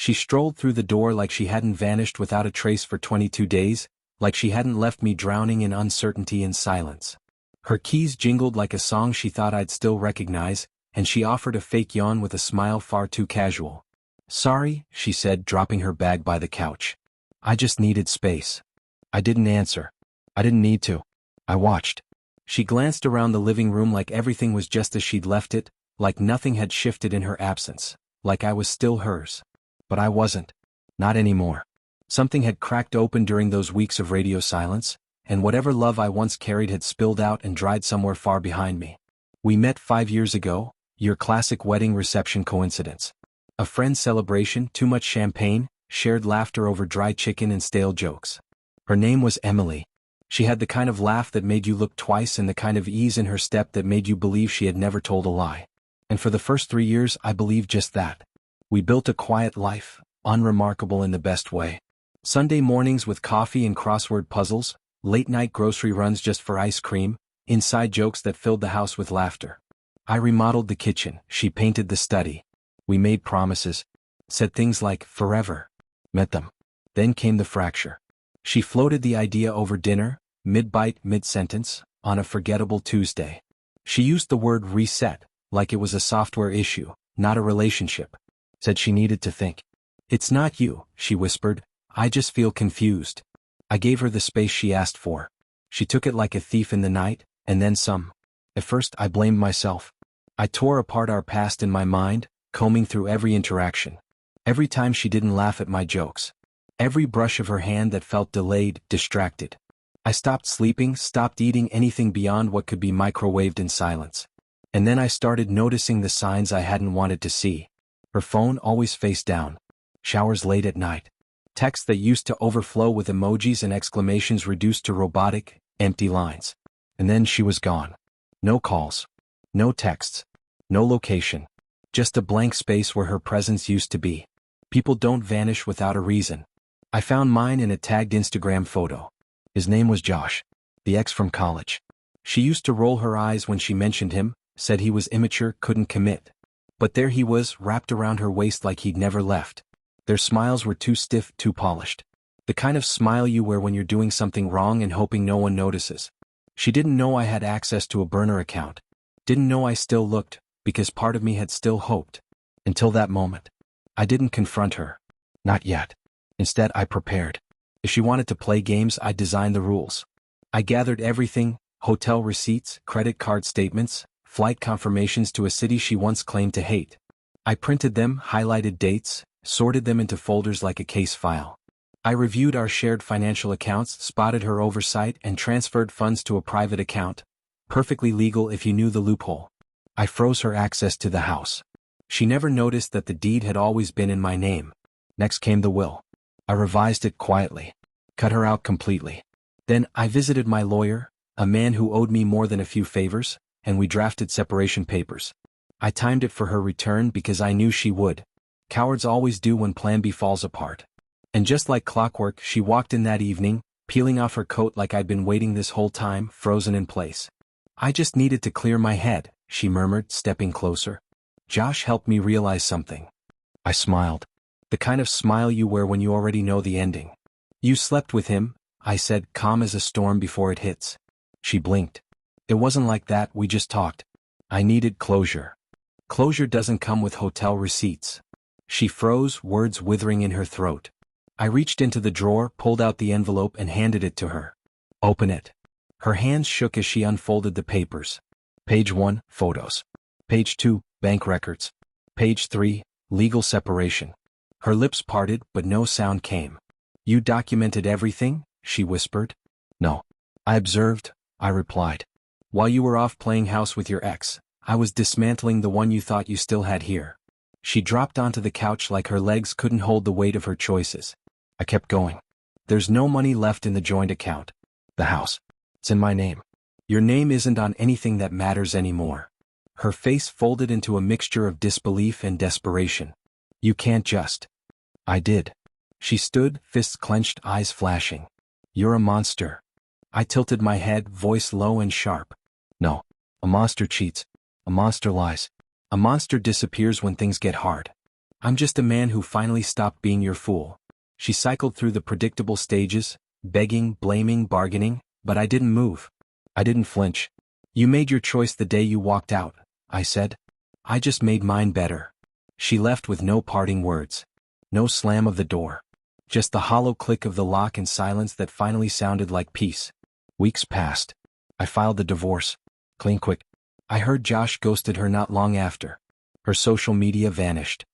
She strolled through the door like she hadn't vanished without a trace for 22 days, like she hadn't left me drowning in uncertainty and silence. Her keys jingled like a song she thought I'd still recognize, and she offered a fake yawn with a smile far too casual. "Sorry," she said, dropping her bag by the couch. "I just needed space." I didn't answer. I didn't need to. I watched. She glanced around the living room like everything was just as she'd left it, like nothing had shifted in her absence, like I was still hers. But I wasn't. Not anymore. Something had cracked open during those weeks of radio silence, and whatever love I once carried had spilled out and dried somewhere far behind me. We met 5 years ago, your classic wedding reception coincidence. A friend's celebration, too much champagne, shared laughter over dry chicken and stale jokes. Her name was Emily. She had the kind of laugh that made you look twice and the kind of ease in her step that made you believe she had never told a lie. And for the first 3 years I believed just that. We built a quiet life, unremarkable in the best way. Sunday mornings with coffee and crossword puzzles, late-night grocery runs just for ice cream, inside jokes that filled the house with laughter. I remodeled the kitchen, she painted the study. We made promises, said things like forever, met them. Then came the fracture. She floated the idea over dinner, mid-bite, mid-sentence, on a forgettable Tuesday. She used the word reset, like it was a software issue, not a relationship. Said she needed to think. "It's not you," she whispered. "I just feel confused." I gave her the space she asked for. She took it like a thief in the night, and then some. At first I blamed myself. I tore apart our past in my mind, combing through every interaction. Every time she didn't laugh at my jokes. Every brush of her hand that felt delayed, distracted. I stopped sleeping, stopped eating anything beyond what could be microwaved in silence. And then I started noticing the signs I hadn't wanted to see. Her phone always face down. Showers late at night. Texts that used to overflow with emojis and exclamations reduced to robotic, empty lines. And then she was gone. No calls. No texts. No location. Just a blank space where her presence used to be. People don't vanish without a reason. I found mine in a tagged Instagram photo. His name was Josh. The ex from college. She used to roll her eyes when she mentioned him, said he was immature, couldn't commit. But there he was, wrapped around her waist like he'd never left. Their smiles were too stiff, too polished. The kind of smile you wear when you're doing something wrong and hoping no one notices. She didn't know I had access to a burner account. Didn't know I still looked, because part of me had still hoped. Until that moment. I didn't confront her. Not yet. Instead, I prepared. If she wanted to play games, I designed the rules. I gathered everything: hotel receipts, credit card statements, flight confirmations to a city she once claimed to hate. I printed them, highlighted dates, sorted them into folders like a case file. I reviewed our shared financial accounts, spotted her oversight, and transferred funds to a private account. Perfectly legal if you knew the loophole. I froze her access to the house. She never noticed that the deed had always been in my name. Next came the will. I revised it quietly. Cut her out completely. Then I visited my lawyer, a man who owed me more than a few favors, and we drafted separation papers. I timed it for her return because I knew she would. Cowards always do when Plan B falls apart. And just like clockwork, she walked in that evening, peeling off her coat like I'd been waiting this whole time, frozen in place. "I just needed to clear my head," she murmured, stepping closer. "Josh helped me realize something." I smiled. The kind of smile you wear when you already know the ending. "You slept with him," I said, calm as a storm before it hits. She blinked. "It wasn't like that, we just talked." I needed closure. Closure doesn't come with hotel receipts. She froze, words withering in her throat. I reached into the drawer, pulled out the envelope, and handed it to her. "Open it." Her hands shook as she unfolded the papers. Page 1, photos. Page 2, bank records. Page 3, legal separation. Her lips parted, but no sound came. "You documented everything?" she whispered. "No. I observed," I replied. "While you were off playing house with your ex, I was dismantling the one you thought you still had here." She dropped onto the couch like her legs couldn't hold the weight of her choices. I kept going. "There's no money left in the joint account. The house. It's in my name. Your name isn't on anything that matters anymore." Her face folded into a mixture of disbelief and desperation. "You can't just." I did. She stood, fists clenched, eyes flashing. "You're a monster." I tilted my head, voice low and sharp. "No. A monster cheats. A monster lies. A monster disappears when things get hard." I'm just a man who finally stopped being your fool. She cycled through the predictable stages, begging, blaming, bargaining, but I didn't move. I didn't flinch. You made your choice the day you walked out, I said. I just made mine better. She left with no parting words. No slam of the door. Just the hollow click of the lock and silence that finally sounded like peace. Weeks passed. I filed the divorce. Clean quick. I heard Josh ghosted her not long after. Her social media vanished.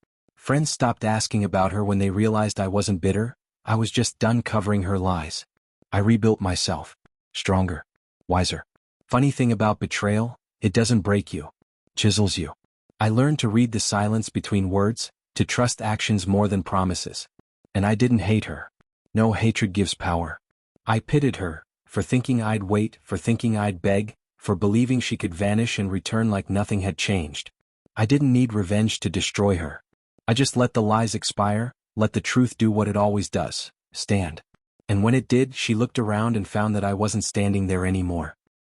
Friends stopped asking about her when they realized I wasn't bitter. I was just done covering her lies. I rebuilt myself. Stronger. Wiser. Funny thing about betrayal, it doesn't break you. Chisels you. I learned to read the silence between words, to trust actions more than promises. And I didn't hate her. No, hatred gives power. I pitied her, for thinking I'd wait, for thinking I'd beg, for believing she could vanish and return like nothing had changed. I didn't need revenge to destroy her. I just let the lies expire, let the truth do what it always does, stand. And when it did, she looked around and found that I wasn't standing there anymore.